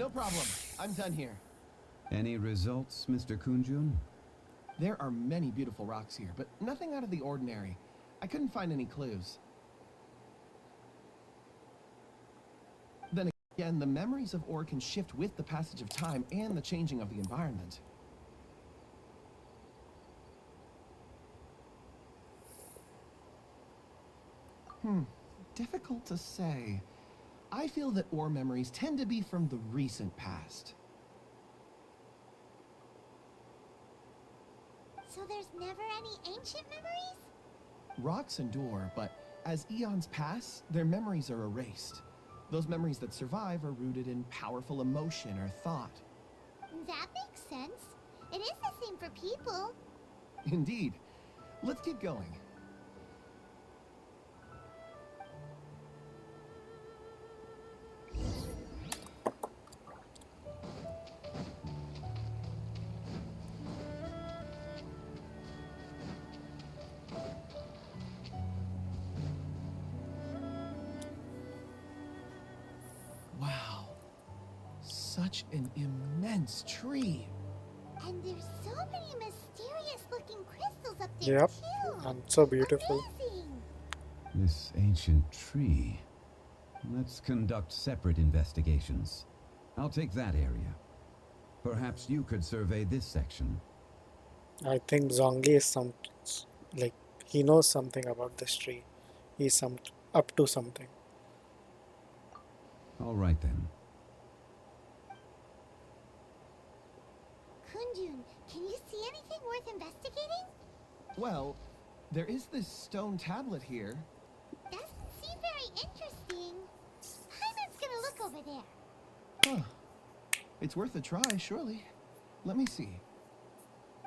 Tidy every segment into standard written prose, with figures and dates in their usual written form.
No problem. I'm done here. Any results, Mr. Kunjun? There are many beautiful rocks here, but nothing out of the ordinary. I couldn't find any clues. Then again, the memories of ore can shift with the passage of time and the changing of the environment. Difficult to say. I feel that ore memories tend to be from the recent past. So there's never any ancient memories? Rocks endure, but as eons pass, their memories are erased. Those memories that survive are rooted in powerful emotion or thought. That makes sense. It is the same for people. Indeed. Let's keep going. Wow. Such an immense tree. And there's so many mysterious looking crystals up there Yep, too. and so beautiful. Amazing. This ancient tree. Let's conduct separate investigations. I'll take that area. Perhaps you could survey this section. I think Zhongli is like he knows something about this tree. He's up to something. All right then. Kunjun, can you see anything worth investigating? Well, there is this stone tablet here. Doesn't seem very interesting. Hyman's gonna look over there. Huh. It's worth a try, surely. Let me see.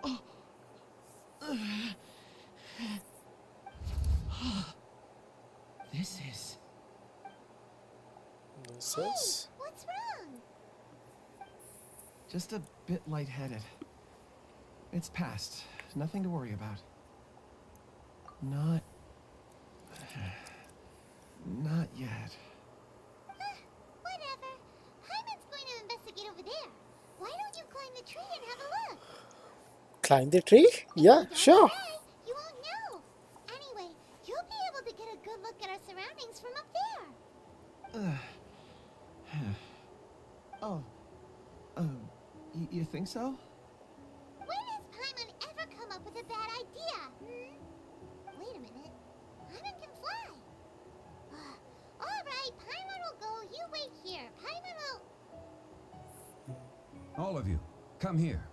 Oh. This is... This Hey, is what's wrong? just a bit lightheaded. It's past. Nothing to worry about. Not yet. Whatever. Hyman's going to investigate over there. Why don't you climb the tree and have a look? climb the tree? Yeah, Don't sure. try, you won't know. Anyway, you'll be able to get a good look at our surroundings from up there. Oh. You think so? When has Paimon ever come up with a bad idea? Wait a minute. Paimon can fly. All right, Paimon will go. You wait here. Paimon will... All of you, come here.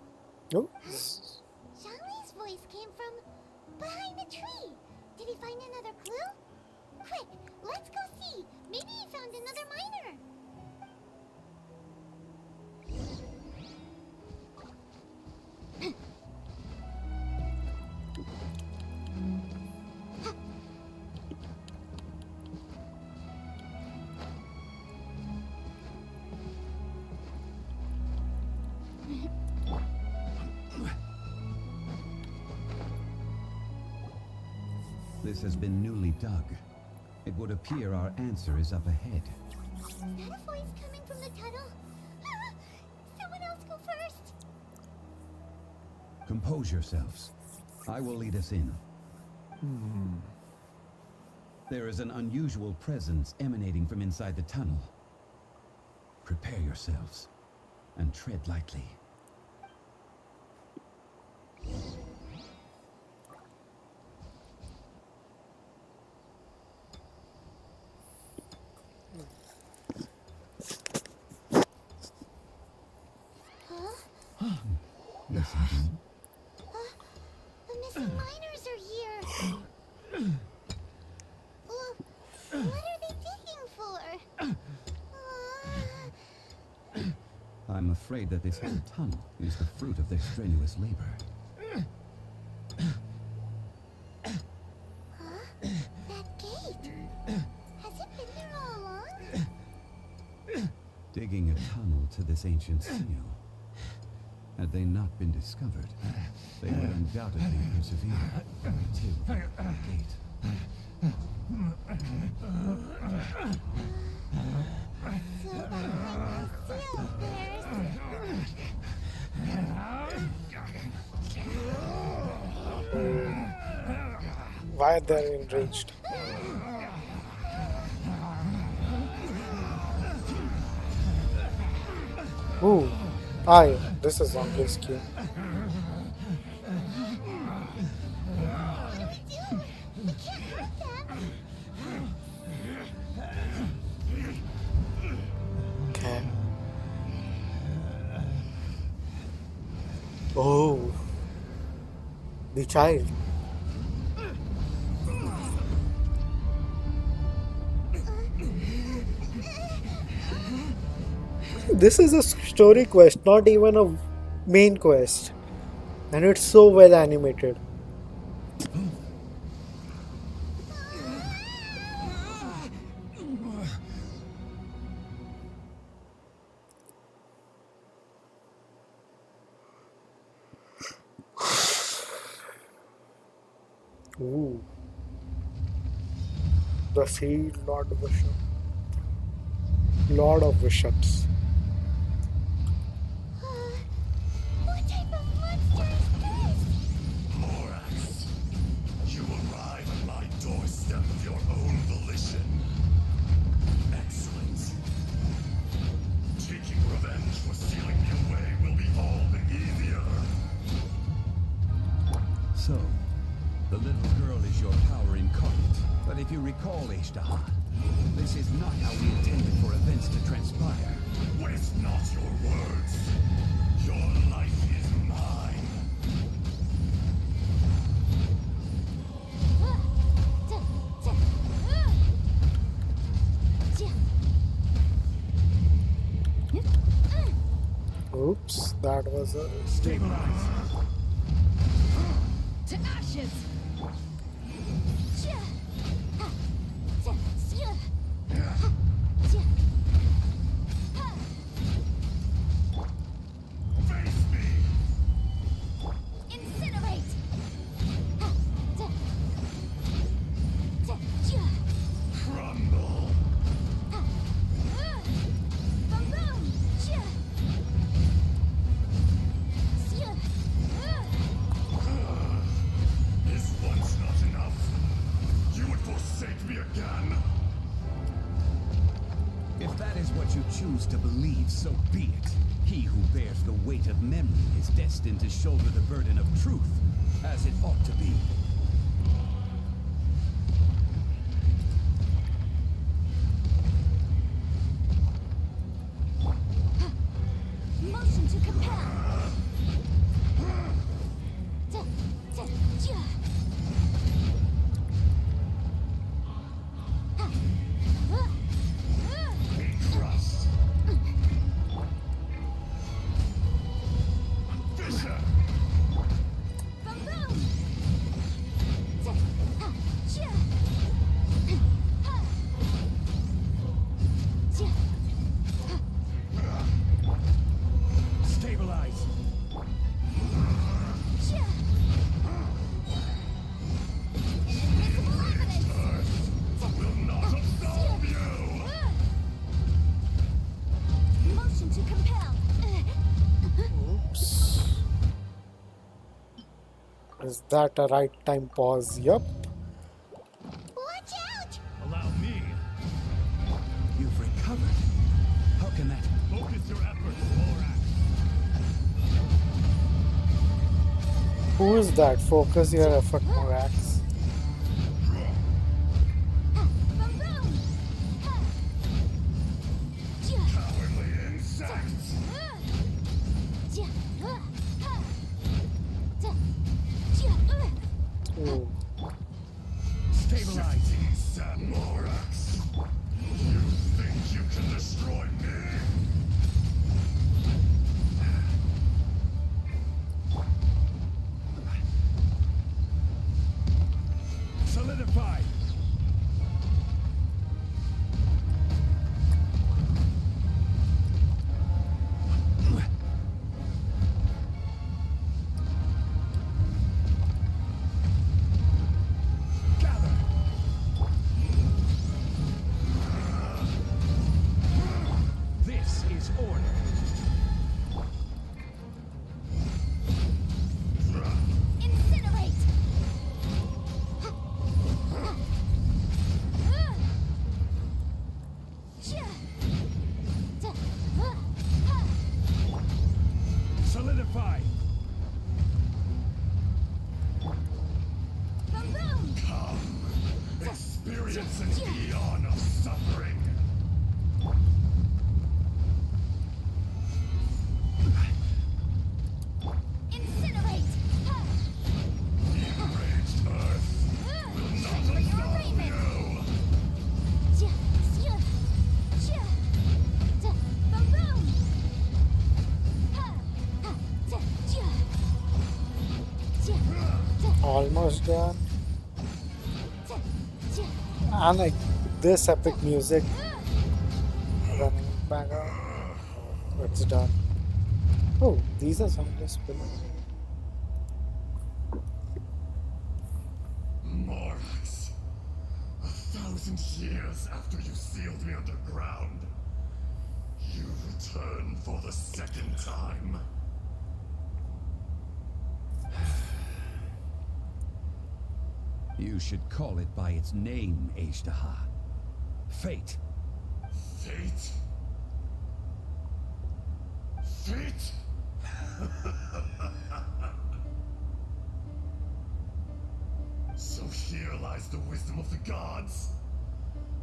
Oh, Zhongli's voice came from behind the tree. Did he find another clue? Quick, let's go see. Maybe he found another miner. This has been newly dug. It would appear our answer is up ahead. Is that a voice coming from the tunnel? Someone else go first. Compose yourselves. I will lead us in. There is an unusual presence emanating from inside the tunnel. Prepare yourselves and tread lightly. Listen. The missing miners are here. What are they digging for? I'm afraid that this whole tunnel is the fruit of their strenuous labor. That gate. Has it been there all along? Digging a tunnel to this ancient seal. Had they not been discovered, they would undoubtedly persevere until the gate. So behind the seal there's... Why they're enraged? Ooh. Aye, this is Zhongli's cue. We can't hurt them. Okay. Oh. The child. This is a story quest, not even a main quest. And it's so well animated. Ooh. The Field Lord Bishop. Lord of Bishops. What type of monster is this? Morax, you arrive at my doorstep of your own volition. Excellent. Taking revenge for sealing me away will be all the easier. So, the little girl is your power incarnate. But if you recall, Ishtahan, this is not how we intended for events to transpire. Waste not your words. Your life is mine. Oops, that was a. Stabilize. To ashes! Face me. Incinerate! Crumble. Is once not enough? You would forsake me again? If that is what you choose to believe, so be it. He who bears the weight of memory is destined to shoulder the burden of truth, as it ought to be. Motion to compel! Trust. Fisher. Stabilize. Will not absolve you. Motion to compel! Oops. Is that a right time pause? Yup. Watch out! Allow me. You've recovered. How can that... Focus your efforts, Morax. Who is that? Focus your effort, Morax. Cowardly insects. Ooh. Stabilize. Sam Morax. You think you can destroy me? Solidify. Gather. It's an eon of suffering. Incinerate! The enraged earth will not absolve you. Almost done. And like this epic music running in the background. It's done. Oh, these are some of the spillers. Morax, 1,000 years after you sealed me underground, you return for the second time. You should call it by its name, Ashtaha. Fate. Fate? Fate? So here lies the wisdom of the gods.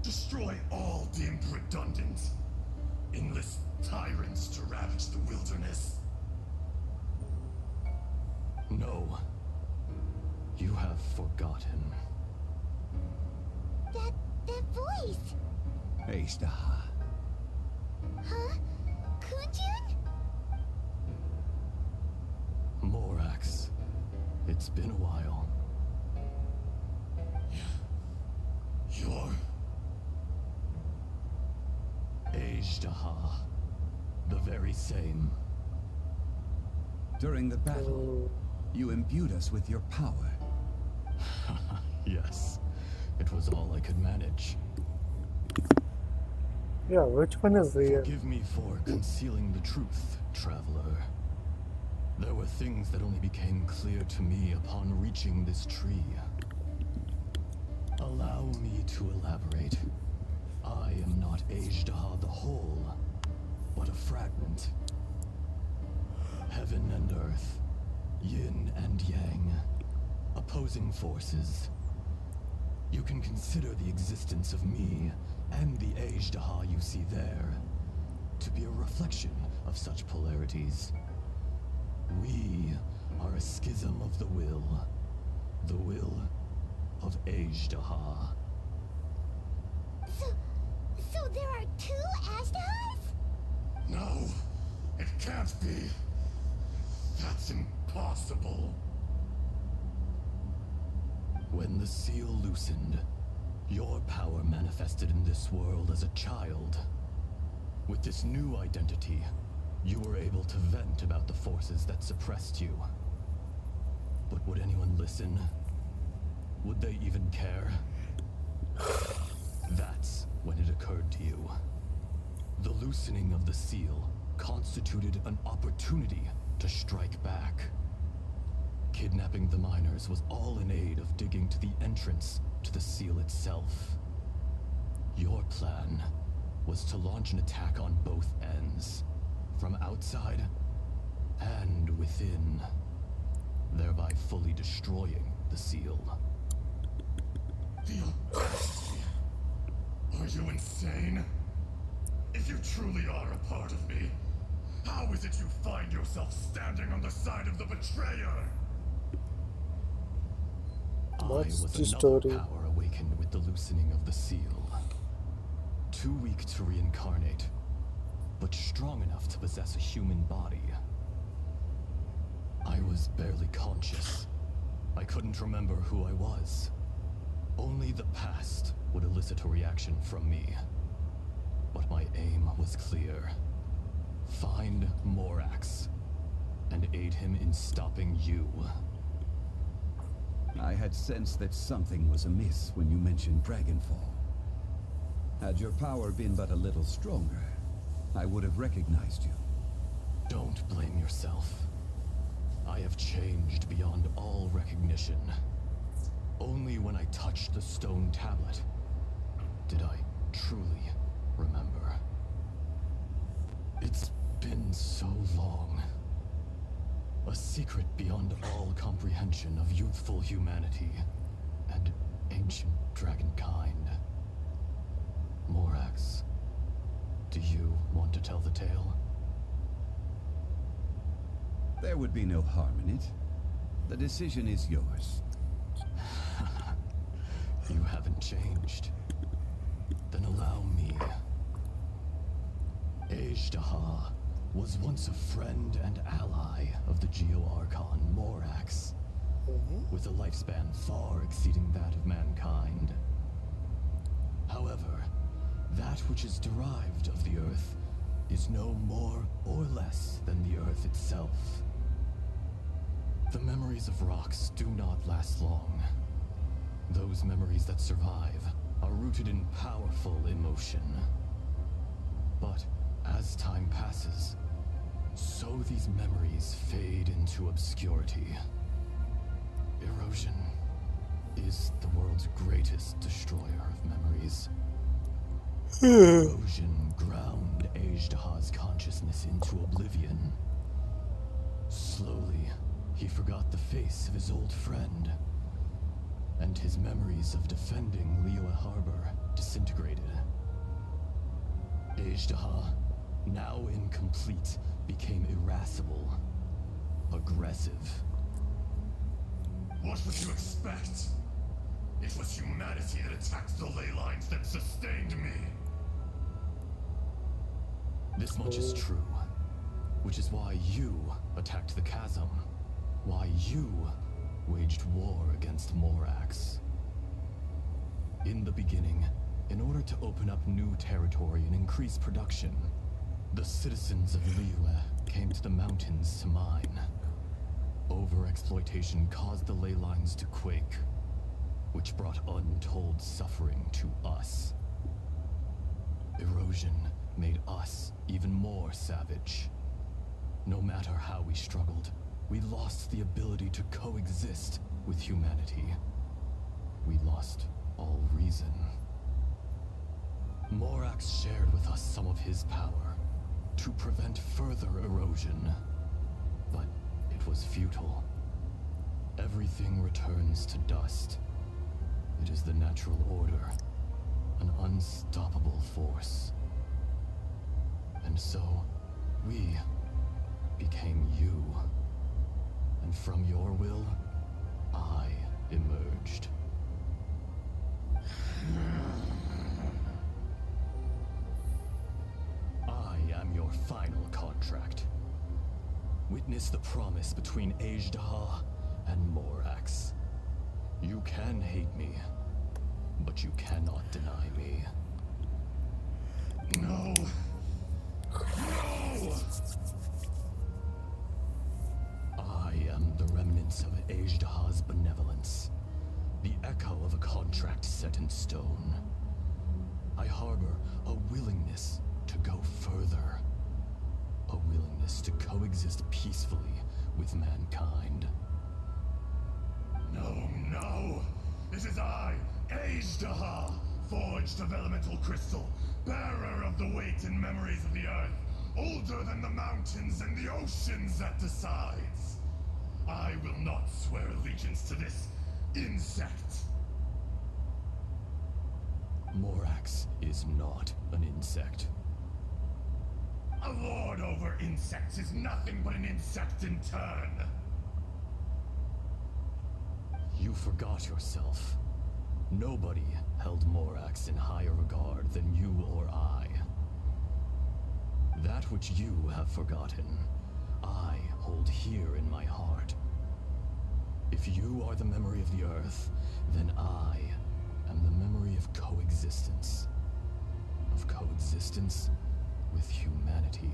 Destroy all deemed redundant. Enlist tyrants to ravage the wilderness. No. You have forgotten. That voice! Ashtaha. Huh? Kunjun? Morax. It's been a while. You're... Ashtaha. The very same. During the battle, you imbued us with your power. Yes. It was all I could manage. Yeah, which one is real? Forgive me for concealing the truth, traveler. There were things that only became clear to me upon reaching this tree. Allow me to elaborate. I am not Ashtaha the whole, but a fragment. Heaven and earth, yin and yang, opposing forces. You can consider the existence of me and the Ashtaha you see there to be a reflection of such polarities. We are a schism of the will of Ashtaha. So there are two Ashtahas? No, it can't be. That's impossible. When the seal loosened, your power manifested in this world as a child. With this new identity, you were able to vent about the forces that suppressed you. But would anyone listen? Would they even care? That's when it occurred to you. The loosening of the seal constituted an opportunity to strike back. Kidnapping the miners was all in aid of digging to the entrance to the seal itself. Your plan was to launch an attack on both ends, from outside and within, thereby fully destroying the seal. The audacity. Are you insane? If you truly are a part of me, how is it you find yourself standing on the side of the betrayer? What's I was the another story? power awakened with the loosening of the seal. Too weak to reincarnate, but strong enough to possess a human body. I was barely conscious. I couldn't remember who I was. Only the past would elicit a reaction from me. But my aim was clear. Find Morax, and aid him in stopping you. I had sensed that something was amiss when you mentioned Dragonfall. Had your power been but a little stronger, I would have recognized you. Don't blame yourself. I have changed beyond all recognition. Only when I touched the stone tablet did I truly remember. It's been so long. A secret beyond all comprehension of youthful humanity and ancient dragonkind. Morax, do you want to tell the tale? There would be no harm in it. The decision is yours. You haven't changed. Then allow me. Azhdaha was once a friend and ally of the Geo-Archon Morax, with a lifespan far exceeding that of mankind. However, that which is derived of the Earth is no more or less than the Earth itself. The memories of rocks do not last long. Those memories that survive are rooted in powerful emotion. But as time passes, so these memories fade into obscurity. Erosion is the world's greatest destroyer of memories. Erosion ground Azhdaha's consciousness into oblivion. Slowly, he forgot the face of his old friend, and his memories of defending Liyue Harbor disintegrated. Azhdaha, now incomplete, became irascible, aggressive. What would you expect? It was humanity that attacked the ley lines that sustained me. This much is true, which is why you attacked the chasm, why you waged war against Morax. In the beginning, in order to open up new territory and increase production, the citizens of Liyue came to the mountains to mine. Overexploitation caused the ley lines to quake, which brought untold suffering to us. Erosion made us even more savage. No matter how we struggled, we lost the ability to coexist with humanity. We lost all reason. Morax shared with us some of his power to prevent further erosion, but it was futile. Everything returns to dust. It is the natural order, an unstoppable force. And so, we became you. And from your will, I emerged. I am your final contract. Witness the promise between Azhdaha and Morax. You can hate me, but you cannot deny me. No. No! I am the remnants of Azhdaha's benevolence, the echo of a contract set in stone. I harbor a willingness to go further, a willingness to coexist peacefully with mankind. No, no! It is I, Azhdaha, forged of elemental crystal, bearer of the weight and memories of the earth, older than the mountains and the oceans that decides. I will not swear allegiance to this insect. Morax is not an insect. A lord over insects is nothing but an insect in turn. You forgot yourself. Nobody held Morax in higher regard than you or I. That which you have forgotten, I hold here in my heart. If you are the memory of the Earth, then I am the memory of coexistence. Of coexistence with humanity.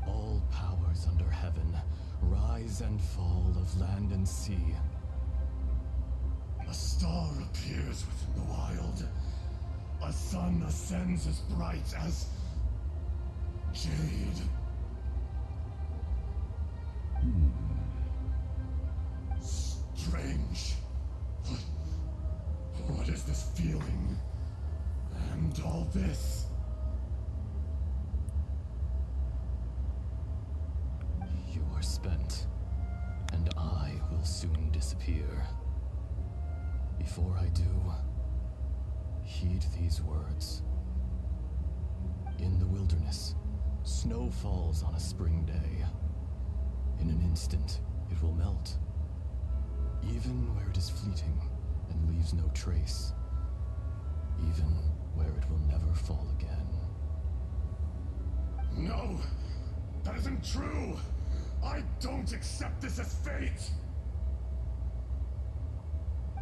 All powers under heaven, rise and fall of land and sea. A star appears within the wild. A sun ascends as bright as jade. Strange. What is this feeling? And all this? You are spent, and I will soon disappear. Before I do, Heed these words. In the wilderness, snow falls on a spring day. In an instant, it will melt. Even where it is fleeting and leaves no trace. Even where it will never fall again. No! That isn't true! I don't accept this as fate!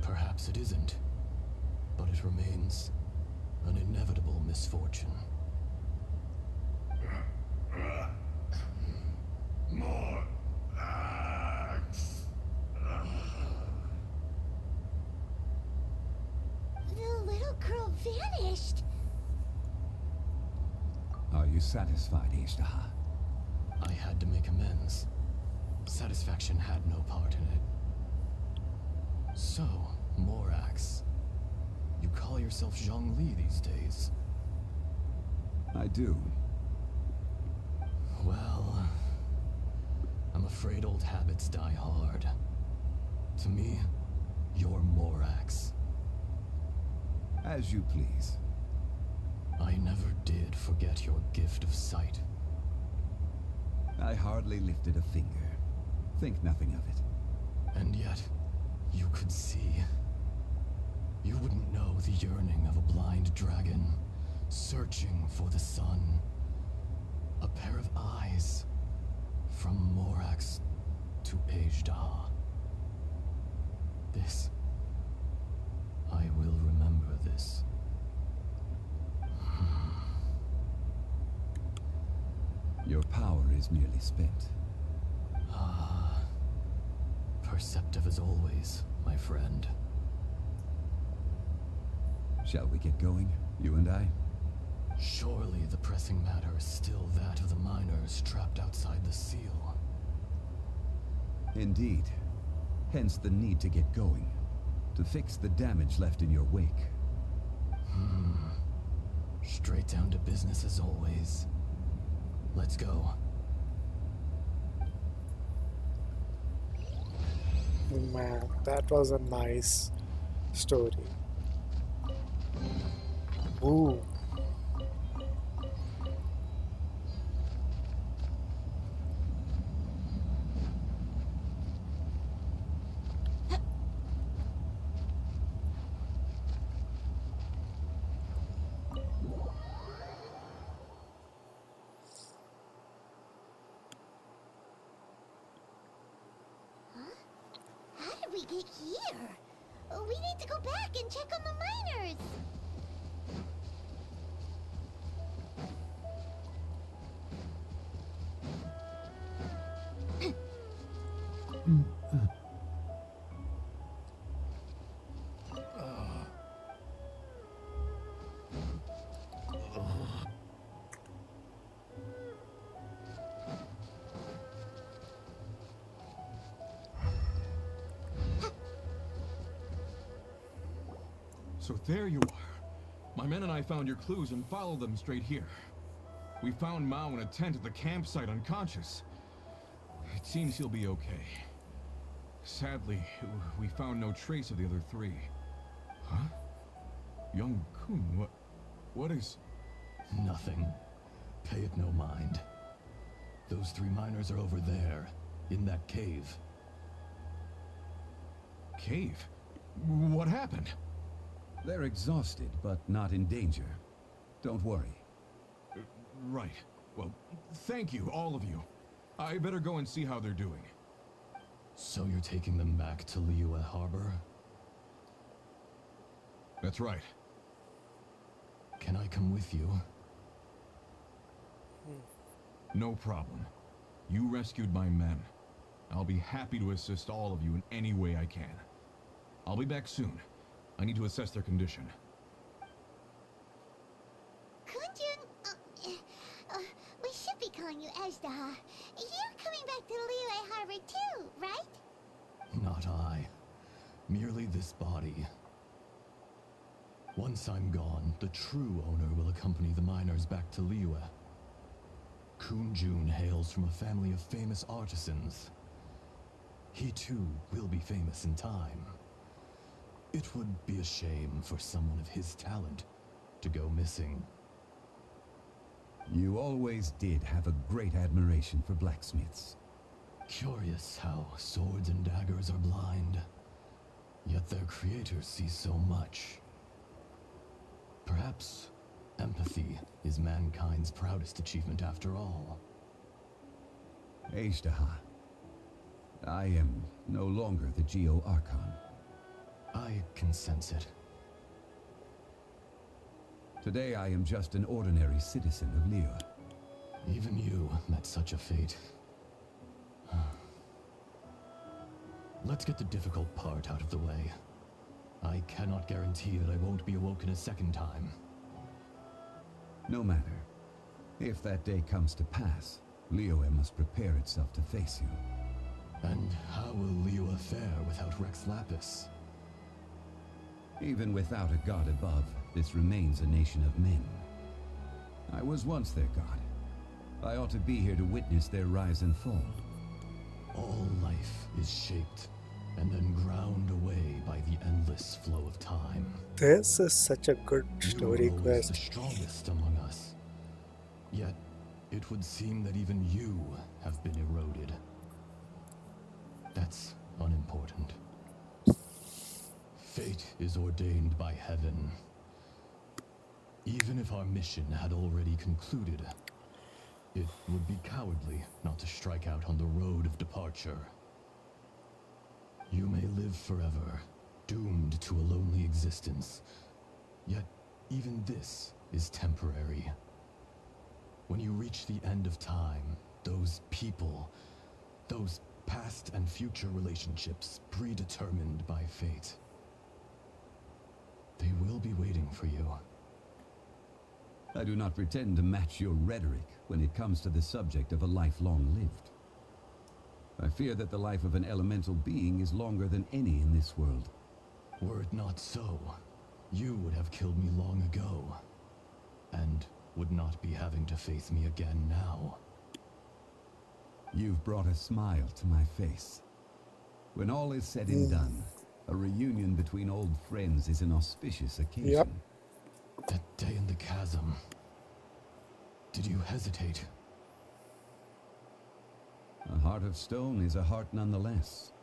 Perhaps it isn't, but it remains an inevitable misfortune. More acts! The little girl vanished. Are you satisfied, Ishtaha? I had to make amends. Satisfaction had no part in it. So, Morax, you call yourself Zhongli these days? I do. Well, I'm afraid old habits die hard. To me, you're Morax. As you please. I never did forget your gift of sight. I hardly lifted a finger. Think nothing of it. And yet, you could see. You wouldn't know the yearning of a blind dragon, searching for the sun. A pair of eyes, from Morax to Ajda. This, I will remember this. Your power is nearly spent. Ah, perceptive as always, my friend. Shall we get going, you and I? Surely the pressing matter is still that of the miners trapped outside the seal. Indeed. Hence the need to get going. To fix the damage left in your wake. Straight down to business as always. Let's go. Man, that was a nice story. Ooh. How did we get here? We need to go back and check on the miners. So there you are. My men and I found your clues and followed them straight here. We found Mao in a tent at the campsite unconscious. It seems he'll be okay. Sadly, we found no trace of the other three. Huh? Young Kun, what is... Nothing. Pay it no mind. Those three miners are over there, in that cave. Cave? What happened? They're exhausted, but not in danger. Don't worry. Right. Well, thank you, all of you. I better go and see how they're doing. So you're taking them back to Liyue Harbor? That's right. Can I come with you? No problem. You rescued my men. I'll be happy to assist all of you in any way I can. I'll be back soon. I need to assess their condition. Kunjun, we should be calling you Ajdaha. You're coming back to Liyue Harbor too, right? Not I. Merely this body. Once I'm gone, the true owner will accompany the miners back to Liyue. Kunjun hails from a family of famous artisans. He too will be famous in time. It would be a shame for someone of his talent to go missing. You always did have a great admiration for blacksmiths. Curious how swords and daggers are blind, yet their creators see so much. Perhaps empathy is mankind's proudest achievement after all. Ejdaha, I am no longer the Geo-Archon. I can sense it. Today I am just an ordinary citizen of Liyue. Even you met such a fate. Let's get the difficult part out of the way. I cannot guarantee that I won't be awoken a second time. No matter. If that day comes to pass, Liyue must prepare itself to face you. And how will Liyue fare without Rex Lapis? Even without a god above, this remains a nation of men. I was once their god. I ought to be here to witness their rise and fall. All life is shaped and then ground away by the endless flow of time. This is such a good story You are always the quest. strongest among us. Yet, it would seem that even you have been eroded. That's unimportant. Fate is ordained by heaven. Even if our mission had already concluded, it would be cowardly not to strike out on the road of departure. You may live forever, doomed to a lonely existence. Yet, even this is temporary. When you reach the end of time, those people, those past and future relationships predetermined by fate, they will be waiting for you. I do not pretend to match your rhetoric when it comes to the subject of a life long lived. I fear that the life of an elemental being is longer than any in this world. Were it not so, you would have killed me long ago, and would not be having to face me again now. You've brought a smile to my face. When all is said and done, a reunion between old friends is an auspicious occasion. Yep. That day in the chasm, did you hesitate? A heart of stone is a heart nonetheless.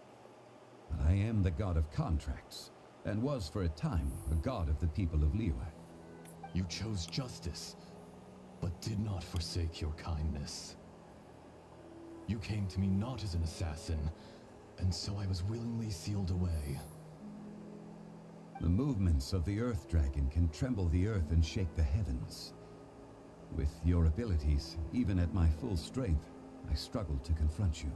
But I am the god of contracts, and was for a time a god of the people of Liyue. You chose justice, but did not forsake your kindness. You came to me not as an assassin, and so I was willingly sealed away. The movements of the Earth Dragon can tremble the earth and shake the heavens. With your abilities, even at my full strength, I struggled to confront you,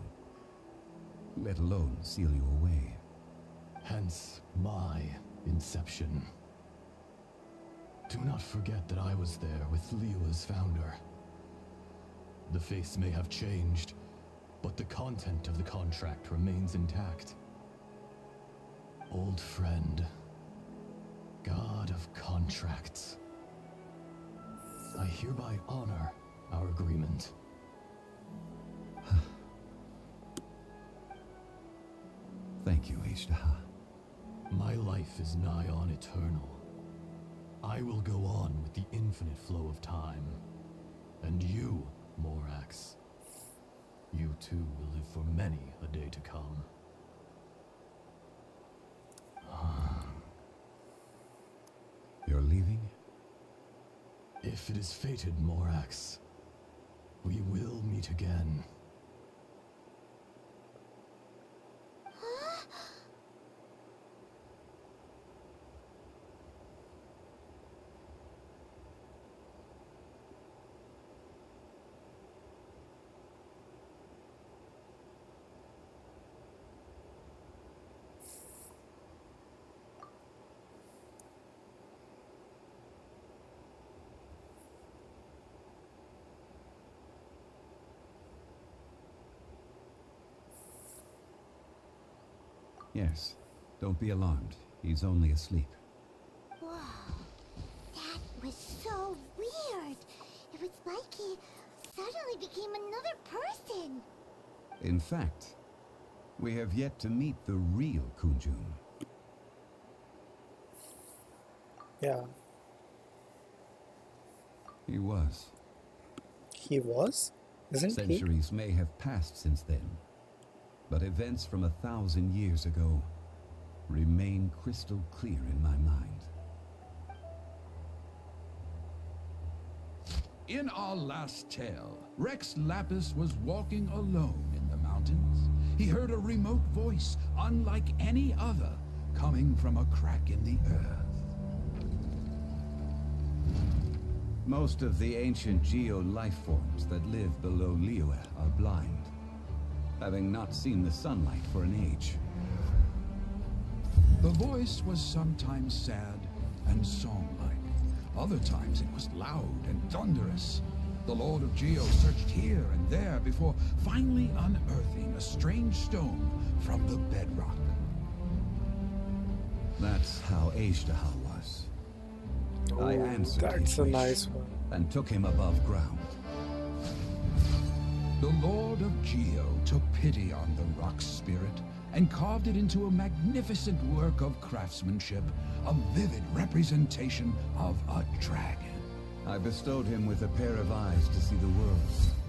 let alone seal you away. Hence my inception. Do not forget that I was there with Liyue's founder. The face may have changed, but the content of the contract remains intact. Old friend, god of contracts, I hereby honor our agreement. Thank you, Ejdaha. My life is nigh on eternal. I will go on with the infinite flow of time. And you, Morax, you too will live for many a day to come. You're leaving? If it is fated, Morax, we will meet again. Yes. Don't be alarmed. He's only asleep. Whoa. That was so weird. It was like he suddenly became another person. In fact, we have yet to meet the real Kunjun. Yeah. He was. He was? Isn't he? Centuries may have passed since then, but events from 1,000 years ago remain crystal clear in my mind. In our last tale, Rex Lapis was walking alone in the mountains. He heard a remote voice, unlike any other, coming from a crack in the earth. Most of the ancient geo-life forms that live below Liyue are blind, having not seen the sunlight for an age. The voice was sometimes sad and song-like. Other times it was loud and thunderous. The Lord of Geo searched here and there before finally unearthing a strange stone from the bedrock. That's how Azhdaha was. I Oh, answered that's his a wish nice one. and took him above ground. The Lord of Geo took pity on the rock spirit and carved it into a magnificent work of craftsmanship, a vivid representation of a dragon. I bestowed him with a pair of eyes to see the world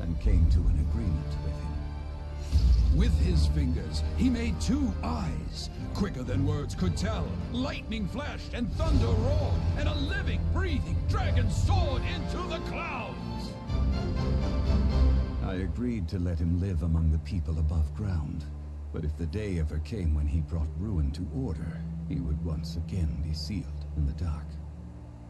and came to an agreement with him. With his fingers, he made 2 eyes, quicker than words could tell. Lightning flashed and thunder roared, and a living, breathing dragon soared into the clouds. I agreed to let him live among the people above ground. But if the day ever came when he brought ruin to order, he would once again be sealed in the dark.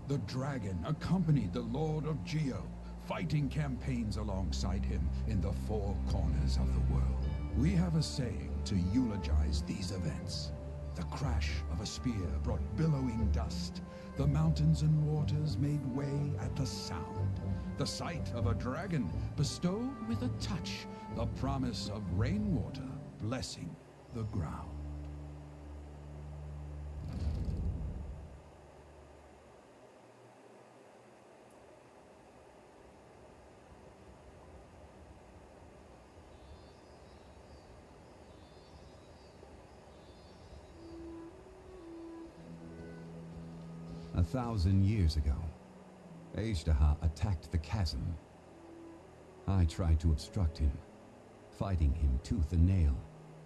The dragon accompanied the Lord of Geo, fighting campaigns alongside him in the 4 corners of the world. We have a saying to eulogize these events. The crash of a spear brought billowing dust. The mountains and waters made way at the sound. The sight of a dragon bestowed with a touch the promise of rainwater blessing the ground. A 1,000 years ago, Azhdaha attacked the chasm. I tried to obstruct him, fighting him tooth and nail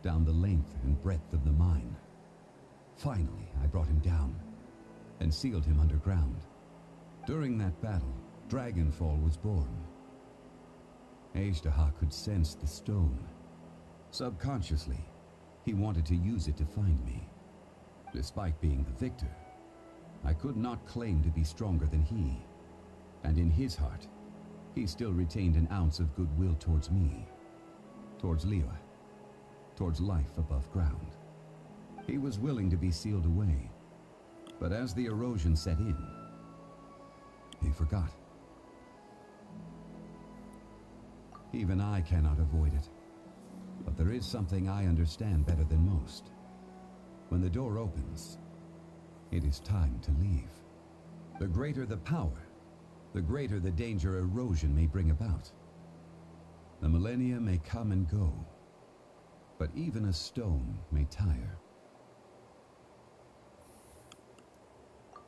down the length and breadth of the mine. Finally, I brought him down and sealed him underground. During that battle, Dragonfall was born. Azhdaha could sense the stone. Subconsciously, he wanted to use it to find me. Despite being the victor, I could not claim to be stronger than he. And in his heart, he still retained an ounce of goodwill towards me. Towards Liyue. Towards life above ground. He was willing to be sealed away. But as the erosion set in, he forgot. Even I cannot avoid it. But there is something I understand better than most. When the door opens, it is time to leave. The greater the power, the greater the danger erosion may bring about. The millennia may come and go, but even a stone may tire.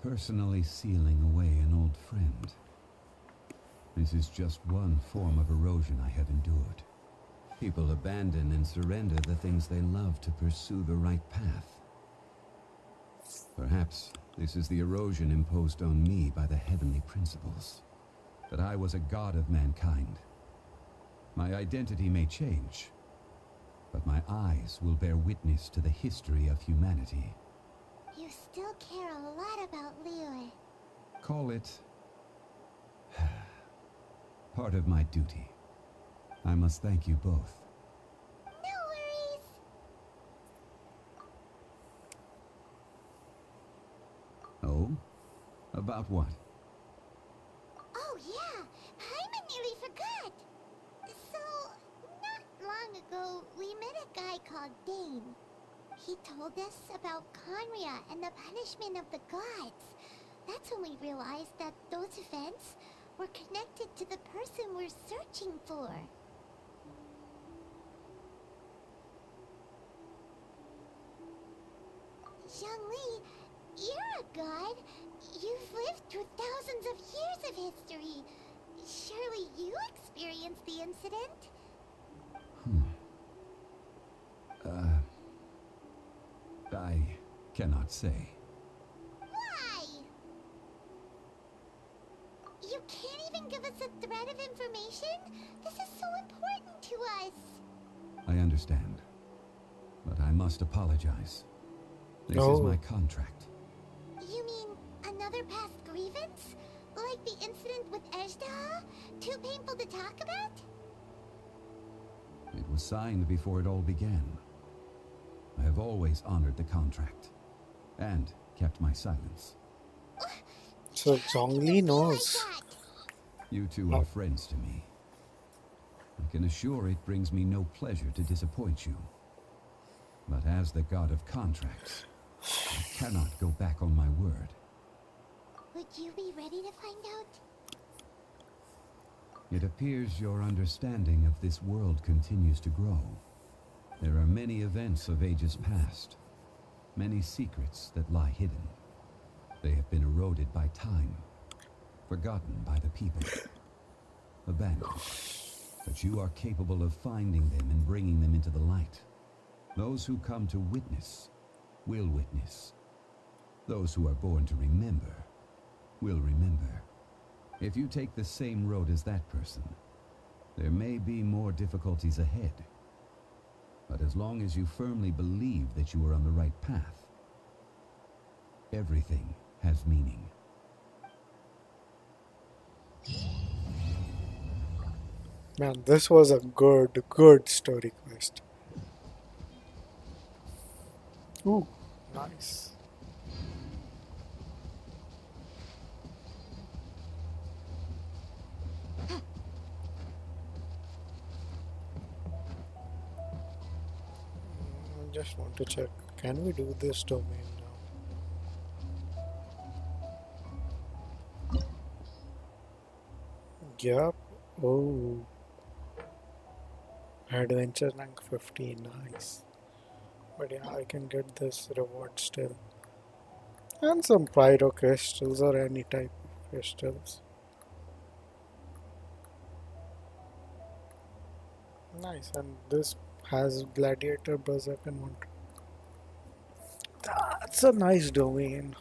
Personally sealing away an old friend. This is just one form of erosion I have endured. People abandon and surrender the things they love to pursue the right path. Perhaps this is the erosion imposed on me by the heavenly principles. That I was a god of mankind. My identity may change, but my eyes will bear witness to the history of humanity. You still care a lot about Liyue. Call it part of my duty. I must thank you both. No worries. Oh? About what? Oh yeah, Hyman nearly forgot. So, not long ago, we met a guy called Dane. He told us about Conria and the punishment of the gods. That's when we realized that those events were connected to the person we're searching for. Zhongli, You're a god. You've lived through thousands of years of history. Surely you experienced the incident? I cannot say. Why? You can't even give us a thread of information? This is so important to us. I understand. But I must apologize. This is my contract. You mean another past grievance? Like the incident with Ejda? Too painful to talk about? It was signed before it all began. I have always honored the contract. And kept my silence. So Zhongli knows. You two are friends to me. I can assure it brings me no pleasure to disappoint you. But as the god of contracts, I cannot go back on my word. Would you be ready to find out? It appears your understanding of this world continues to grow. There are many events of ages past, many secrets that lie hidden. They have been eroded by time, forgotten by the people, abandoned. But you are capable of finding them and bringing them into the light. Those who come to witness will witness. Those who are born to remember will remember. If you take the same road as that person, there may be more difficulties ahead. But as long as you firmly believe that you are on the right path, everything has meaning. Man, this was a good story quest. Ooh, nice. I just want to check. Can we do this domain now? Yup. Oh. Adventure rank 50. Nice. But yeah, I can get this reward still. And some pyro crystals or any type of crystals. Nice, and this has gladiator berserk and one. That's a nice domain.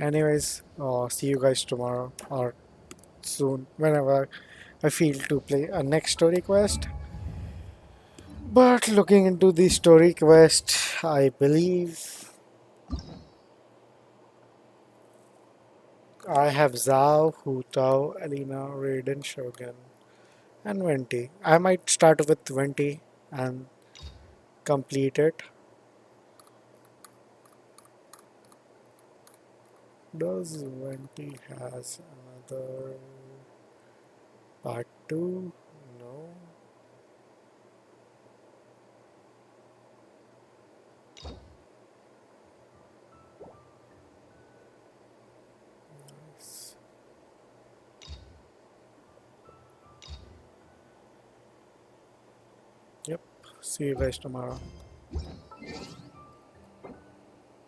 Anyways, see you guys tomorrow or soon, whenever I feel to play a next story quest. But looking into the story quest, I believe I have Zhao, Hu Tao, Alina, Raiden, Shogun, and Venti. I might start with Venti and complete it. Does Venti has another part 2? No. Nice. Yep. See you guys tomorrow.